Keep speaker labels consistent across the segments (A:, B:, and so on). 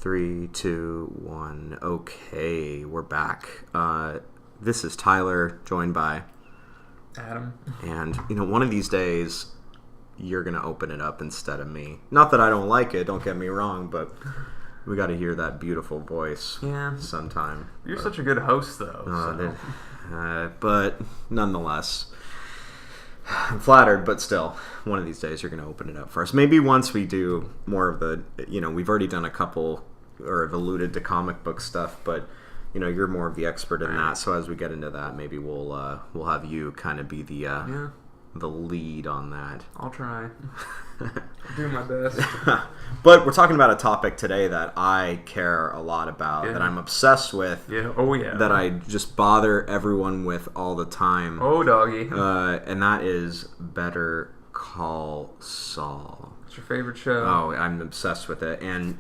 A: Three, two, one. Okay, we're back. This is Tyler, joined by
B: Adam.
A: And, one of these days, you're going to open it up instead of me. Not that I don't like it, don't get me wrong, but we got to hear that beautiful voice sometime.
B: You're such a good host, though.
A: But nonetheless, I'm flattered, but still, one of these days you're going to open it up first. Maybe once we do more of the, we've already done a couple, or have alluded to comic book stuff, but, you're more of the expert in that. So as we get into that, maybe we'll have you kind of be the lead on that.
B: I'll try. I'll do my best.
A: But we're talking about a topic today that I care a lot about, that I'm obsessed with.
B: Yeah. Oh, yeah.
A: That I just bother everyone with all the time.
B: Oh, doggy.
A: And that is Better Call Saul.
B: It's your favorite show.
A: Oh, I'm obsessed with it, and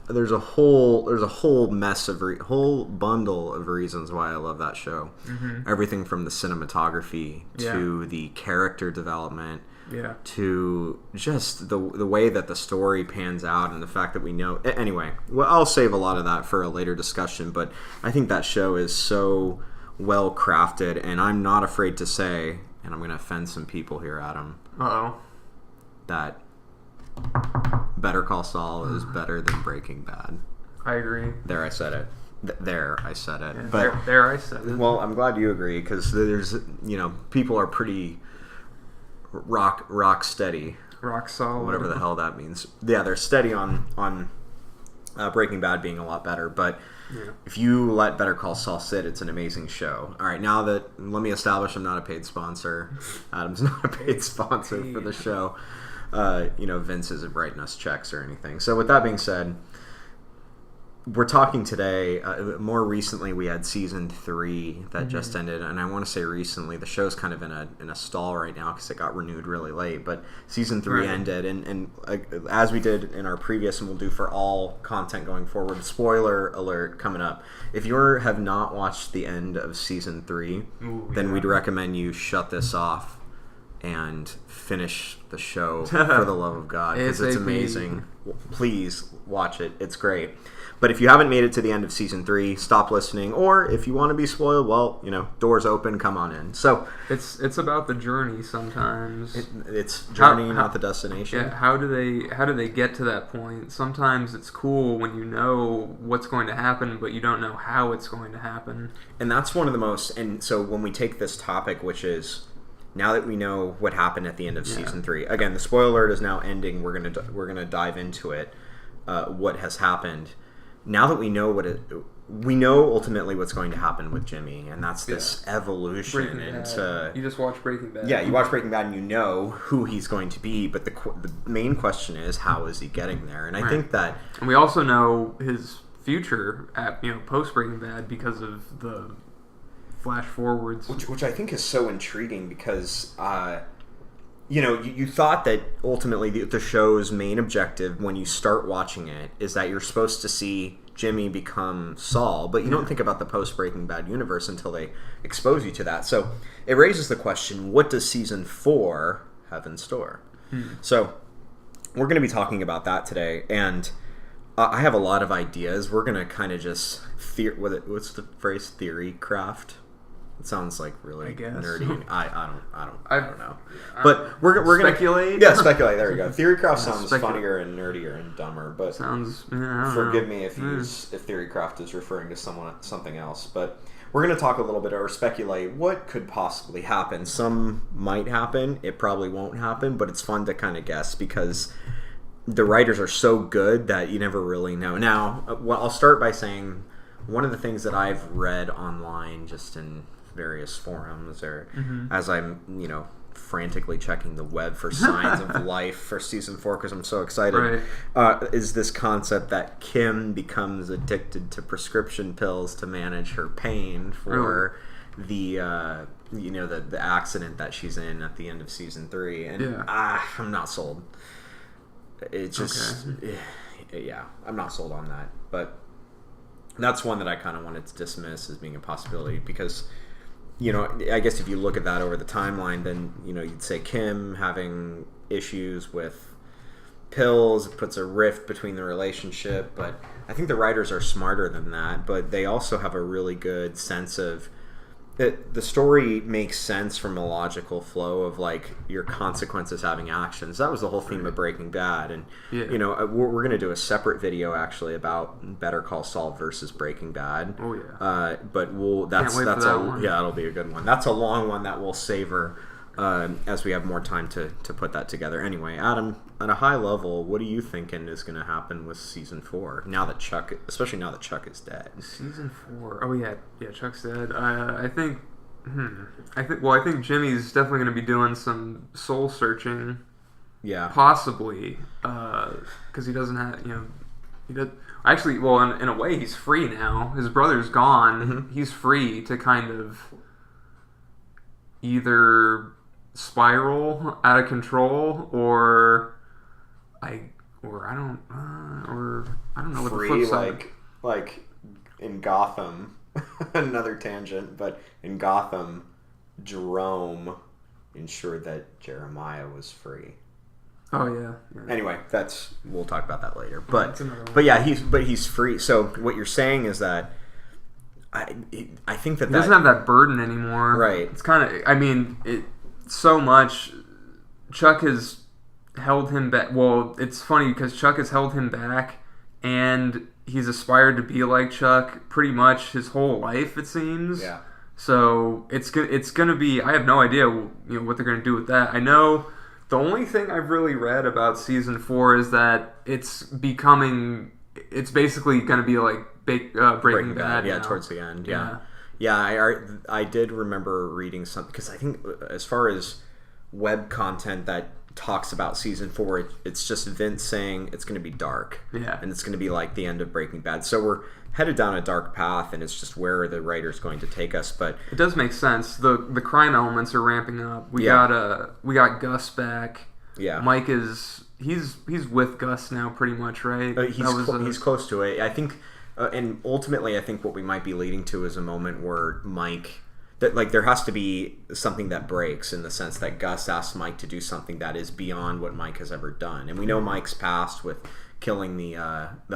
A: there's a whole mess of whole bundle of reasons why I love that show. Mm-hmm. Everything from the cinematography to the character development.
B: Yeah.
A: To just the way that the story pans out and the fact that we know... Anyway, well, I'll save a lot of that for a later discussion, but I think that show is so well crafted, and I'm not afraid to say, and I'm going to offend some people here, Adam, that Better Call Saul is better than Breaking Bad.
B: I agree.
A: There, I said it. There, I said it.
B: Yeah,
A: but
B: there, I said it.
A: Well, I'm glad you agree, because there's, people are pretty... rock steady,
B: rock solid,
A: whatever the hell that means. Yeah, they're steady on Breaking Bad being a lot better, but if you let Better Call Saul sit, it's an amazing show. All right, now that, let me establish I'm not a paid sponsor. Adam's not a paid sponsor for the show. Vince isn't writing us checks or anything. So with that being said, we're talking today, more recently we had season 3 that just ended, and I want to say recently, the show's kind of in a stall right now because it got renewed really late, but season 3 ended, and as we did in our previous, and we'll do for all content going forward, spoiler alert coming up. If you have not watched the end of season 3, then we'd recommend you shut this off and finish the show for the love of God, because it's amazing. Please watch it. It's great. But if you haven't made it to the end of season 3, stop listening. Or if you want to be spoiled, well, doors open, come on in. So
B: it's about the journey sometimes.
A: It's journey, not the destination.
B: Yeah. How do they get to that point? Sometimes it's cool when you know what's going to happen, but you don't know how it's going to happen.
A: And that's one of the most. And so when we take this topic, which is, now that we know what happened at the end of season 3, again, the spoiler alert is now ending. We're gonna dive into it. What has happened? Now that we know we know ultimately what's going to happen with Jimmy, and that's this evolution into...
B: You just watch Breaking Bad.
A: Yeah, you watch Breaking Bad and you know who he's going to be, but the main question is, how is he getting there? And I think that...
B: And we also know his future at post Breaking Bad because of the flash forwards,
A: which I think is so intriguing because you thought that ultimately the show's main objective when you start watching it is that you're supposed to see Jimmy become Saul, but you don't think about the post Breaking Bad universe until they expose you to that. So it raises the question, what does season 4 have in store? So we're going to be talking about that today, and I have a lot of ideas. We're going to kind of just what's the phrase, theory craft? It sounds like really nerdy. I don't know. But we're gonna
B: speculate.
A: Yeah, speculate. There we go. Theorycraft sounds funnier and nerdier and dumber. But forgive me if Theorycraft is referring to something else. But we're gonna talk a little bit or speculate what could possibly happen. Some might happen. It probably won't happen. But it's fun to kind of guess because the writers are so good that you never really know. Now, I'll start by saying one of the things that I've read online, just in various forums, or as I'm frantically checking the web for signs of life for season 4 because I'm so excited, is this concept that Kim becomes addicted to prescription pills to manage her pain for the accident that she's in at the end of season 3, and I'm not sold. It's just I'm not sold on that, but that's one that I kind of wanted to dismiss as being a possibility because I guess if you look at that over the timeline, then you'd say Kim having issues with pills. It puts a rift between the relationship. But I think the writers are smarter than that. But they also have a really good sense of the story makes sense from a logical flow of like your consequences having actions. That was the whole theme of Breaking Bad, and we're going to do a separate video actually about Better Call Saul versus Breaking Bad.
B: Oh yeah.
A: But that'll be a good one. That's a long one that we'll savor as we have more time to put that together. Anyway, Adam, at a high level, what are you thinking is going to happen with season 4 especially now that Chuck is dead?
B: Season 4. Oh yeah, Chuck's dead. I think Jimmy's definitely going to be doing some soul searching.
A: Yeah.
B: Possibly, because he doesn't have he does. Actually, well, in a way, he's free now. His brother's gone. Mm-hmm. He's free to kind of either spiral out of control, or I don't know what the flip side.
A: Like in Gotham, another tangent, but in Gotham, Jerome ensured that Jeremiah was free.
B: Oh yeah.
A: Anyway, we'll talk about that later. But he's free. So what you're saying is that I think that
B: he doesn't have that burden anymore.
A: Right.
B: It's kind of so much. Chuck has held him back. Well, it's funny because Chuck has held him back, and he's aspired to be like Chuck pretty much his whole life, it seems.
A: Yeah.
B: So it's gonna be. I have no idea what they're gonna do with that. I know the only thing I've really read about season 4 is that it's basically gonna be like Breaking Bad.
A: Yeah, towards the end. Yeah. I did remember reading something because I think as far as web content that talks about season 4, it's just Vince saying it's going to be dark, and it's going to be like the end of Breaking Bad. So we're headed down a dark path, and it's just where the writer's going to take us. But
B: it does make sense. The crime elements are ramping up. We got Gus back.
A: Yeah,
B: Mike he's with Gus now, pretty much, right?
A: He's close to it. I think. And ultimately, I think what we might be leading to is a moment where there has to be something that breaks in the sense that Gus asks Mike to do something that is beyond what Mike has ever done. And we know Mike's past with killing the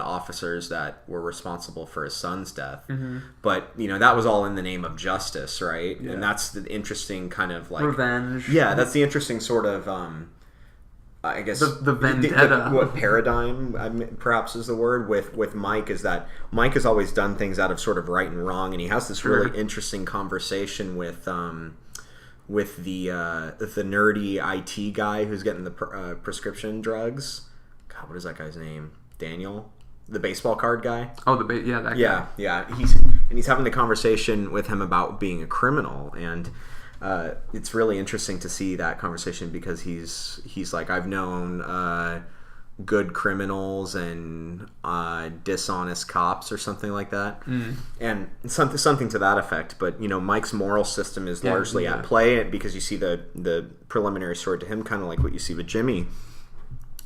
A: officers that were responsible for his son's death. Mm-hmm. But, that was all in the name of justice, right? Yeah. And that's the interesting kind of like...
B: revenge.
A: Yeah, that's the interesting sort of... I guess
B: the vendetta.
A: What paradigm perhaps is the word with Mike is that Mike has always done things out of sort of right and wrong, and he has this really interesting conversation with the nerdy IT guy who's getting the prescription drugs. God, what is that guy's name? Daniel, the baseball card guy.
B: Oh, that guy.
A: Yeah. He's having a conversation with him about being a criminal, and it's really interesting to see that conversation because he's like, I've known good criminals and dishonest cops or something like that, and something to that effect. But Mike's moral system is largely at play because you see the preliminary story to him, kind of like what you see with Jimmy,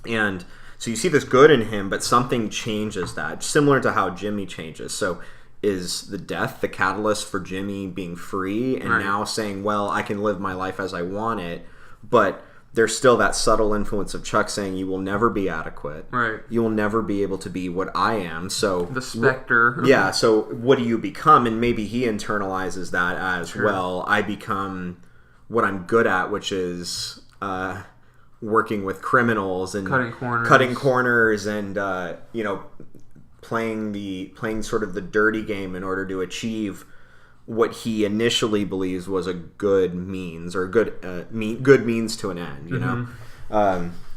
A: and so you see this good in him, but something changes that, similar to how Jimmy changes. So is the death the catalyst for Jimmy being free and now saying, well, I can live my life as I want it, but there's still that subtle influence of Chuck saying you will never be adequate.
B: Right.
A: You will never be able to be what I am. So
B: the specter.
A: Yeah, so what do you become? And maybe he internalizes that as, well, I become what I'm good at, which is working with criminals and cutting corners and playing sort of the dirty game in order to achieve what he initially believes was a good means or good means to an end,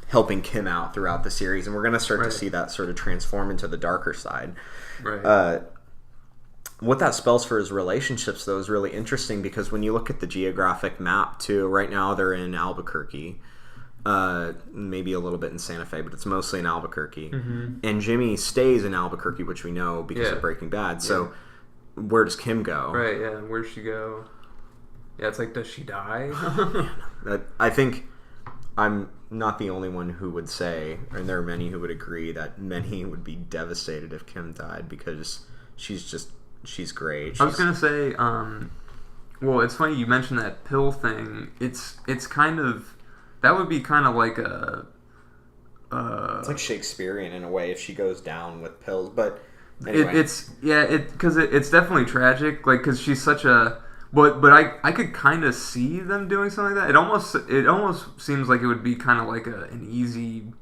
A: helping Kim out throughout the series, and we're going to start to see that sort of transform into the darker side.
B: Right.
A: What that spells for his relationships, though, is really interesting because when you look at the geographic map, too, right now they're in Albuquerque. Maybe a little bit in Santa Fe, but it's mostly in Albuquerque. Mm-hmm. And Jimmy stays in Albuquerque, which we know because of Breaking Bad. So where does Kim go?
B: Right, yeah. Where does she go? Yeah, it's like, does she die?
A: I think I'm not the only one who would say, and there are many who would agree, that many would be devastated if Kim died because she's great.
B: I was going to say, well, it's funny you mentioned that pill thing. It's kind of... That would be kind of like a
A: it's like Shakespearean in a way if she goes down with pills, but anyway.
B: It's definitely tragic, like, because she's such a. But I could kind of see them doing something like that. It almost seems like it would be kind of like an easy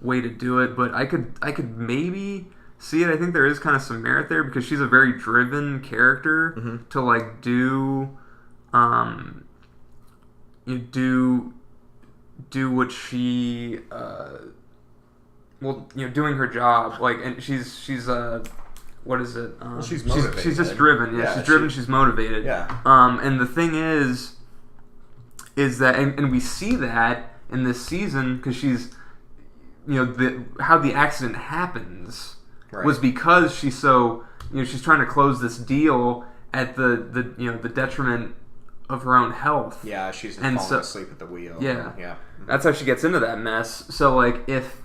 B: way to do it. But I could maybe see it. I think there is kind of some merit there because she's a very driven character to like do what she doing her job, like, and she's what is it?
A: She's motivated.
B: She's just driven. Yeah, she's driven. She's motivated.
A: Yeah.
B: And the thing is that, and we see that in this season because she's, how the accident happens was because she's so, she's trying to close this deal at the detriment of her own health.
A: Yeah, she's falling asleep at the wheel.
B: Yeah.
A: Yeah.
B: That's how she gets into that mess. So, like, if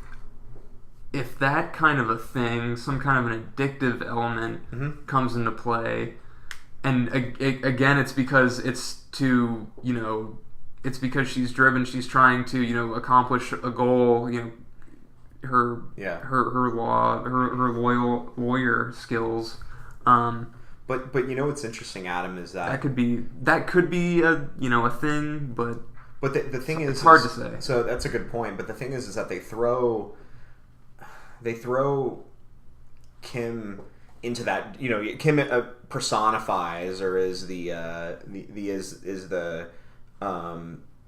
B: that kind of a thing, some kind of an addictive element comes into play, and again, it's because it's because she's driven, she's trying to, accomplish a goal, her lawyer skills.
A: But what's interesting, Adam, is that
B: could be a thing, but
A: the thing is,
B: it's hard to say.
A: So that's a good point. But the thing is that they throw Kim into that. Kim personifies or is the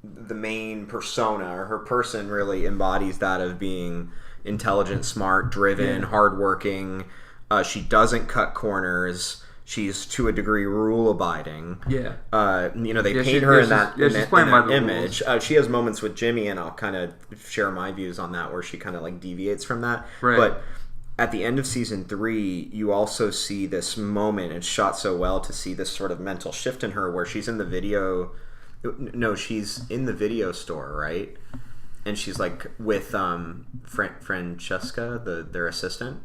A: main persona, or her person really embodies that of being intelligent, smart, driven, hardworking. She doesn't cut corners. She's to a degree rule abiding.
B: Yeah.
A: They paint her in that image.
B: Rules.
A: She has moments with Jimmy, and I'll kind of share my views on that, where she kind of like deviates from that.
B: Right.
A: But at the end of season 3, you also see this moment. It's shot so well to see this sort of mental shift in her, where she's in the video. No, she's in the video store, right? And she's like with Francesca, their assistant,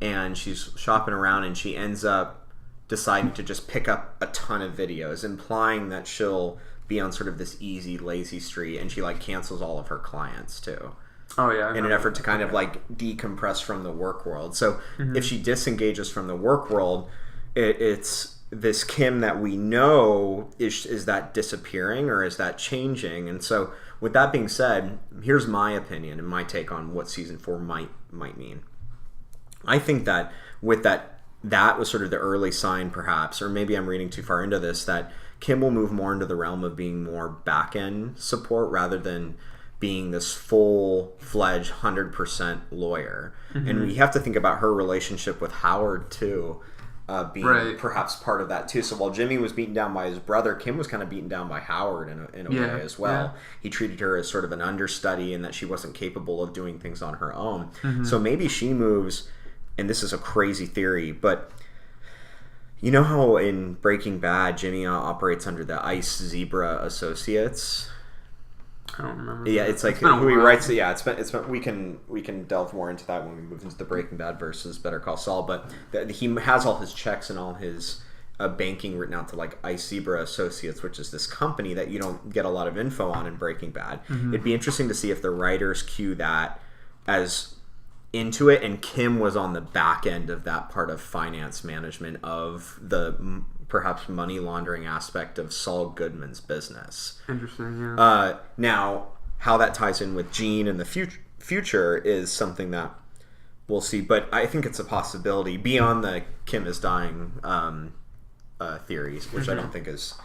A: and she's shopping around, and she ends up deciding to just pick up a ton of videos, implying that she'll be on sort of this easy, lazy streak, and she like cancels all of her clients too.
B: Oh yeah.
A: In an effort to kind of like decompress from the work world. So if she disengages from the work world, it's this Kim that we know is that disappearing, or is that changing? And so with that being said, here's my opinion and my take on what season 4 might mean. I think that with that was sort of the early sign, perhaps, or maybe I'm reading too far into this, that Kim will move more into the realm of being more back-end support rather than being this full-fledged 100% lawyer. And we have to think about her relationship with Howard too, being perhaps part of that too. So while Jimmy was beaten down by his brother, Kim was kind of beaten down by Howard in a way as well. Yeah. He treated her as sort of an understudy, and that she wasn't capable of doing things on her own. So maybe she moves, and this is a crazy theory, but you know how in Breaking Bad Jimmy operates under the Ice Zebra Associates?
B: I don't remember.
A: Yeah, it's like who he writes it. Yeah, it's been. We can delve more into that when we move into the Breaking Bad versus Better Call Saul. But he has all his checks and all his banking written out to like Ice Zebra Associates, which is this company that you don't get a lot of info on in Breaking Bad. It'd be interesting to see if the writers cue that as into it, and Kim was on the back end of that part of finance management of the perhaps money laundering aspect of Saul Goodman's business.
B: Interesting, yeah.
A: Now, how that ties in with Gene in the future is something that we'll see, but I think it's a possibility beyond the Kim is dying theories, which I don't think is...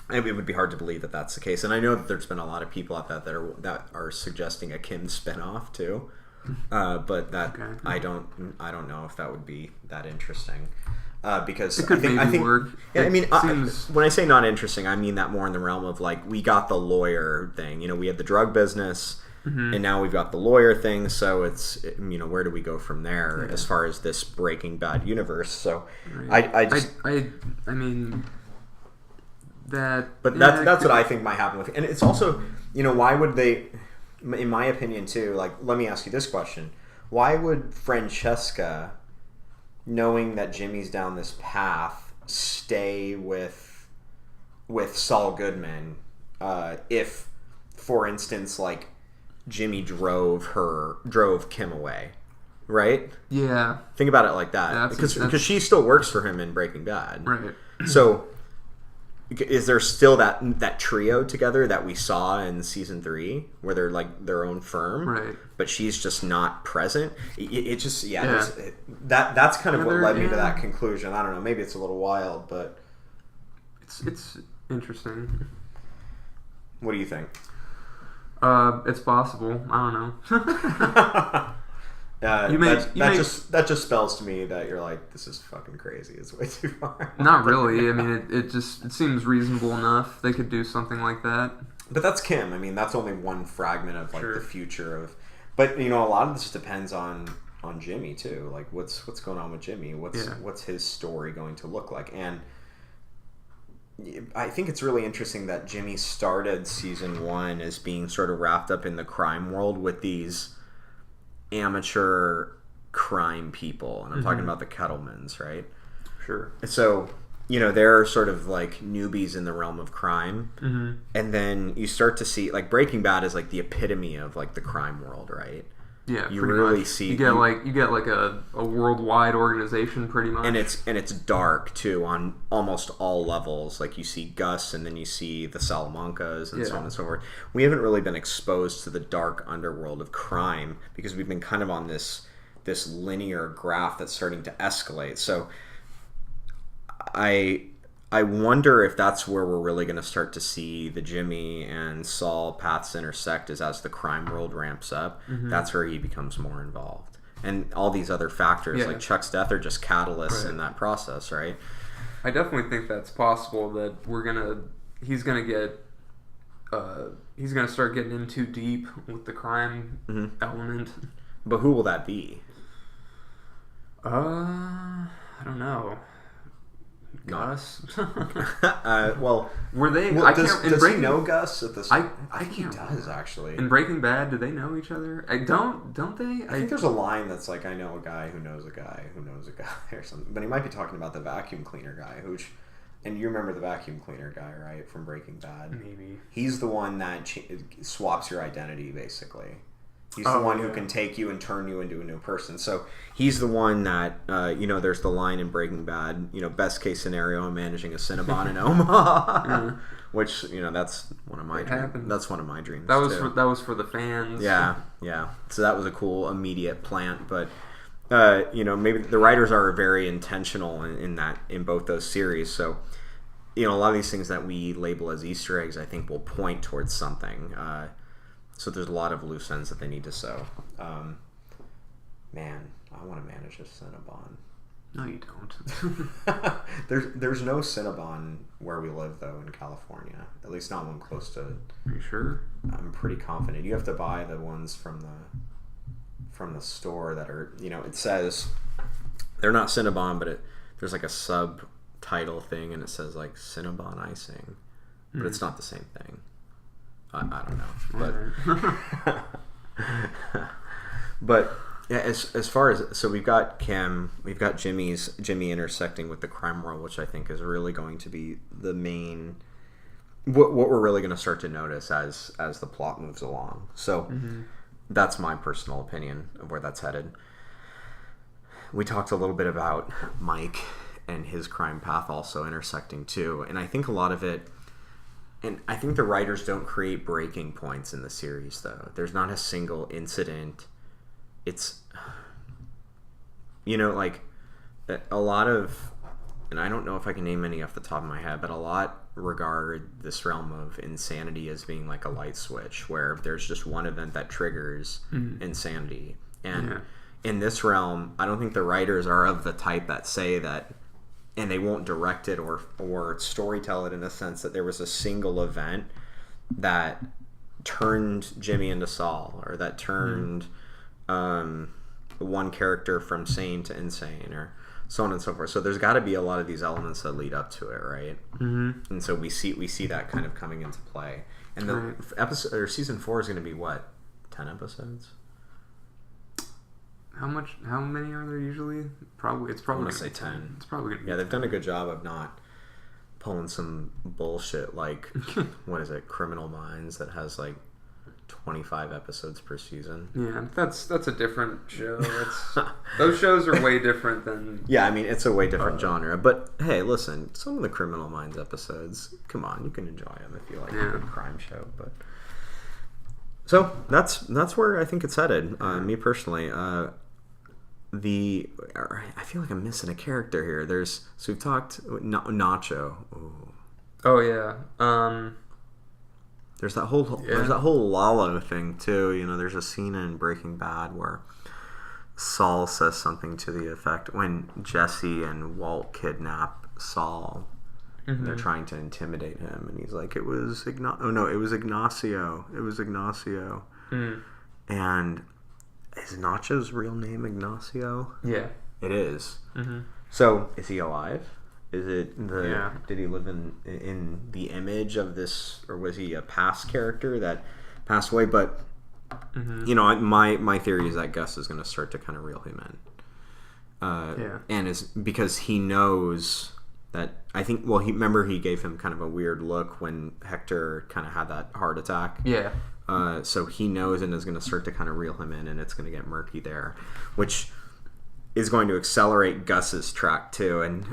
A: It would be hard to believe that that's the case, and I know that there's been a lot of people out there that are suggesting a Kim spinoff too. But that I don't know if that would be that interesting, because
B: it could maybe work.
A: Yeah, I mean, when I say not interesting, I mean that more in the realm of like we got the lawyer thing. We had the drug business, and now we've got the lawyer thing. So it's where do we go from there as far as this Breaking Bad universe? So I
B: mean that.
A: But that's what I think might happen with it. And it's also why would they? In my opinion, too, like, let me ask you this question. Why would Francesca, knowing that Jimmy's down this path, stay with Saul Goodman if, for instance, like, Jimmy drove Kim away, right?
B: Yeah.
A: Think about it like that, because she still works for him in Breaking Bad,
B: right?
A: So, is there still that trio together that we saw in season 3, where they're like their own firm,
B: right?
A: But she's just not present. It just that's kind of what led me to that conclusion. I don't know. Maybe it's a little wild, but
B: it's interesting.
A: What do you think?
B: It's possible. I don't know.
A: That just spells to me that you're like, this is fucking crazy. It's way too far.
B: Not really. I mean, it seems reasonable enough. They could do something like that.
A: But that's Kim. I mean, that's only one fragment of like the future of. But a lot of this depends on Jimmy too. Like, what's going on with Jimmy? What's his story going to look like? And I think it's really interesting that Jimmy started season 1 as being sort of wrapped up in the crime world with these amateur crime people, and I'm talking about the Kettlemans, right?
B: Sure.
A: So, they're sort of like newbies in the realm of crime, and then you start to see like Breaking Bad is like the epitome of like the crime world, right?
B: Yeah,
A: you really see
B: you get like a worldwide organization pretty much,
A: and it's dark too on almost all levels. Like you see Gus, and then you see the Salamancas, and so on and so forth. We haven't really been exposed to the dark underworld of crime because we've been kind of on this linear graph that's starting to escalate. So I wonder if that's where we're really going to start to see the Jimmy and Saul paths intersect, is as the crime world ramps up. That's where he becomes more involved. And all these other factors, like Chuck's death, are just catalysts in that process, right?
B: I definitely think that's possible, that he's going to start getting in too deep with the crime element.
A: But who will that be?
B: I don't know. Gus.
A: Well,
B: were they?
A: Does he know Gus at this? I think he does actually.
B: In Breaking Bad, do they know each other? Don't they?
A: I think there's a line that's like, "I know a guy who knows a guy who knows a guy," or something. But he might be talking about the vacuum cleaner guy, and you remember the vacuum cleaner guy, right, from Breaking Bad?
B: Maybe.
A: He's the one that swaps your identity, basically. He's the one who can take you and turn you into a new person. So he's the one that, there's the line in Breaking Bad, best case scenario, I'm managing a Cinnabon in Omaha. Which, that's one of my dreams. That's one of my dreams.
B: That was for the fans.
A: Yeah. So that was a cool immediate plant. But, maybe the writers are very intentional in both those series. So, a lot of these things that we label as Easter eggs, I think, will point towards something. So there's a lot of loose ends that they need to sew. Man, I want to manage a Cinnabon.
B: No, you don't.
A: There's no Cinnabon where we live, though, in California. At least not one close to...
B: Are you sure?
A: I'm pretty confident. You have to buy the ones from the store that are... it says... They're not Cinnabon, but there's like a subtitle thing, and it says like Cinnabon icing. But it's not the same thing. I don't know, but yeah, as far as, so we've got Kim, we've got Jimmy intersecting with the crime world, which I think is really going to be the main, what we're really going to start to notice as the plot moves along. So that's my personal opinion of where that's headed. We talked a little bit about Mike and his crime path also intersecting too, and I think a lot of it. And I think the writers don't create breaking points in the series, though. There's not a single incident. It's, like a lot of, and I don't know if I can name any off the top of my head, but a lot regard this realm of insanity as being like a light switch, where there's just one event that triggers insanity. And in this realm, I don't think the writers are of the type that say that, and they won't direct it or storytell it in a sense that there was a single event that turned Jimmy into Saul, or that turned one character from sane to insane, or so on and so forth. So there's got to be a lot of these elements that lead up to it, right? And so we see that kind of coming into play. And the episode or season 4 is going to be what, 10 episodes?
B: How many are there usually? It's probably
A: going to say 10.
B: It's probably going to be
A: they've done a good job of not pulling some bullshit like what is it, Criminal Minds, that has like 25 episodes per season.
B: Yeah, that's a different show. Those shows are way different than...
A: Yeah, I mean, it's a way different genre. But, hey, listen, some of the Criminal Minds episodes, come on, you can enjoy them if you like a good crime show. But so, that's where I think it's headed. Me personally, I feel like I'm missing a character here. So we've talked... Nacho. Ooh.
B: Oh, yeah.
A: There's that whole Lalo thing too. You know, there's a scene in Breaking Bad where Saul says something to the effect when Jesse and Walt kidnap Saul. Mm-hmm. They're trying to intimidate him, and he's like, "It was Ignacio. It was Ignacio." Mm. And is Nacho's real name Ignacio?
B: Yeah,
A: it is. Mm-hmm. So is he alive? Is it Did he live in the image of this, or was he a past character that passed away? But you know, my theory is that Gus is going to start to kind of reel him in, and is because he knows that he gave him kind of a weird look when Hector kind of had that heart attack.
B: Yeah.
A: So he knows and is going to start to kind of reel him in, and it's going to get murky there, which is going to accelerate Gus's track too, and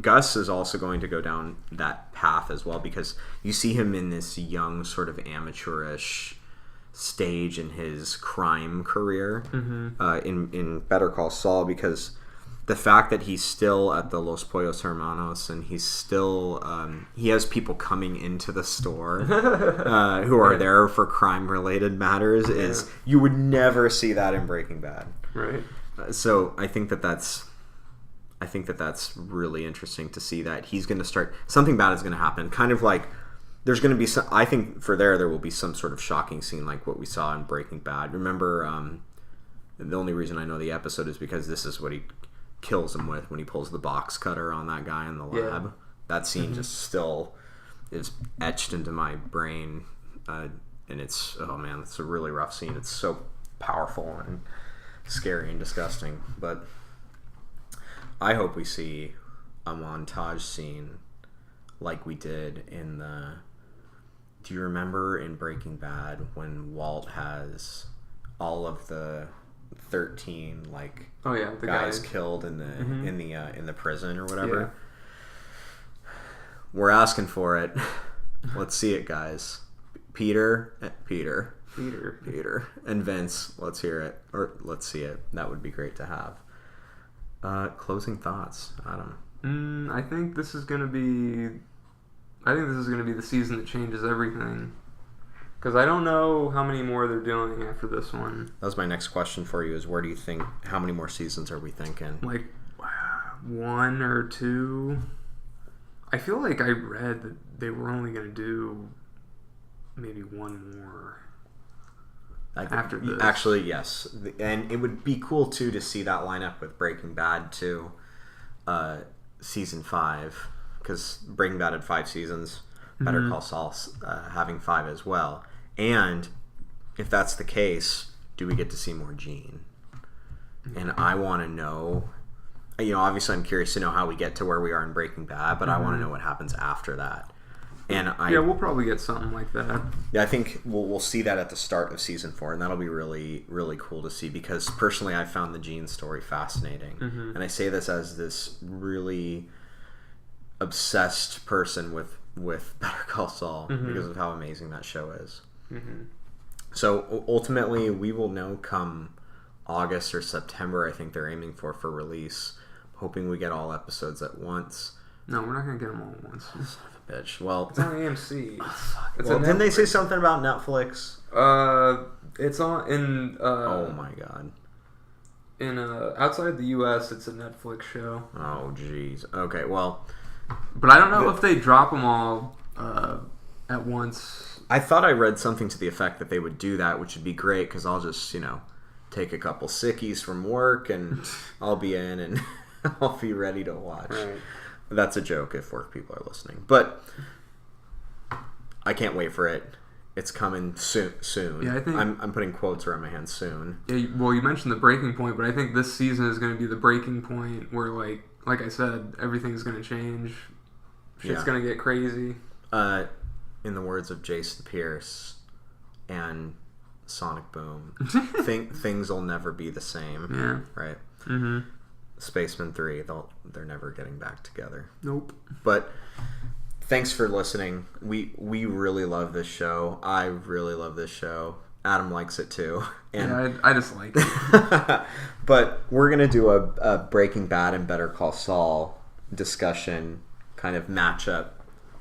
A: Gus is also going to go down that path as well, because you see him in this young sort of amateurish stage in his crime career in Better Call Saul, because the fact that he's still at the Los Pollos Hermanos and he's still he has people coming into the store who are there for crime related matters is you would never see that in Breaking Bad.
B: Right.
A: So I think that's really interesting to see that he's going to start something bad is going to happen. Kind of like there's going to be some. I think there will be some sort of shocking scene like what we saw in Breaking Bad. Remember, the only reason I know the episode is because this is what he kills him with when he pulls the box cutter on that guy in the lab. Yeah. That scene just still is etched into my brain, and it's it's a really rough scene. It's so powerful and scary and disgusting. But I hope we see a montage scene like we did in the... Do you remember in Breaking Bad when Walt has all of the 13 the guys killed in the prison or whatever? Yeah. We're asking for it. Let's see it, guys. Peter, and Vince. Let's hear it, or let's see it. That would be great to have. Closing thoughts, Adam.
B: I think this is gonna be the season that changes everything. Because I don't know how many more they're doing after this one.
A: That was my next question for you, is where do you think, how many more seasons are we thinking?
B: Like, 1 or 2? I feel like I read that they were only going to do maybe 1 more after this.
A: Actually, yes. And it would be cool, too, to see that line up with Breaking Bad, too. Season 5. Because Breaking Bad had 5 seasons. Better Call Saul having 5 as well. And if that's the case, do we get to see more Gene? And I want to know, obviously I'm curious to know how we get to where we are in Breaking Bad, but I want to know what happens after that. And
B: we'll probably get something like that.
A: Yeah, I think we'll see that at the start of season 4, and that'll be really, really cool to see, because personally I found the Gene story fascinating. And I say this as this really obsessed person with Better Call Saul because of how amazing that show is. So ultimately we will know come August or September. I think they're aiming for release. Hoping we get all episodes at once.
B: No, we're not going to get them all at once.
A: Son of a bitch. Well,
B: it's on AMC.
A: Didn't they say something about Netflix?
B: It's on in
A: oh my god.
B: In outside the US, it's a Netflix show.
A: Oh jeez. Okay, well,
B: but I don't know if they drop them all at once.
A: I thought I read something to the effect that they would do that, which would be great, because I'll just, take a couple sickies from work and I'll be in and I'll be ready to watch. Right. That's a joke if work people are listening. But I can't wait for it. It's coming soon.
B: Yeah, I think
A: I'm putting quotes around my hands soon.
B: Yeah, well, you mentioned the breaking point, but I think this season is going to be the breaking point where, like I said, everything's going to change. Shit's going to get crazy.
A: in the words of Jason Pierce and Sonic Boom, things will never be the same.
B: Yeah.
A: Right?
B: Mm-hmm.
A: Spaceman 3, they're never getting back together.
B: Nope.
A: But thanks for listening. We really love this show. I really love this show. Adam likes it too. And
B: yeah, I just like it.
A: But we're going to do a Breaking Bad and Better Call Saul discussion, kind of matchup,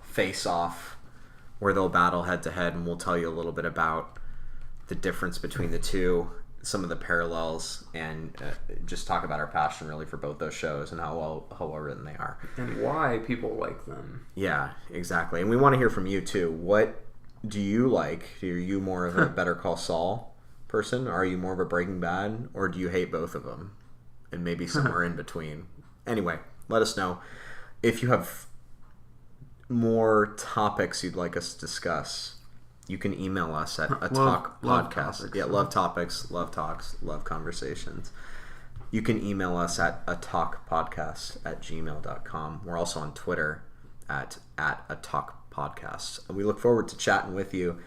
A: face-off, where they'll battle head-to-head, and we'll tell you a little bit about the difference between the two, some of the parallels, and just talk about our passion really for both those shows and how well written they are.
B: And why people like them.
A: Yeah, exactly. And we want to hear from you too. What do you like? Are you more of a Better Call Saul person? Are you more of a Breaking Bad? Or do you hate both of them? And maybe somewhere in between. Anyway, let us know. If you have more topics you'd like us to discuss, you can email us at a talk podcast. Yeah, love topics, love talks, love conversations. You can email us at a talkpodcast@gmail.com. We're also on Twitter at a talk podcast. And we look forward to chatting with you.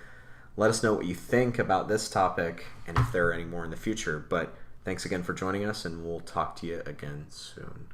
A: Let us know what you think about this topic and if there are any more in the future. But thanks again for joining us, and we'll talk to you again soon.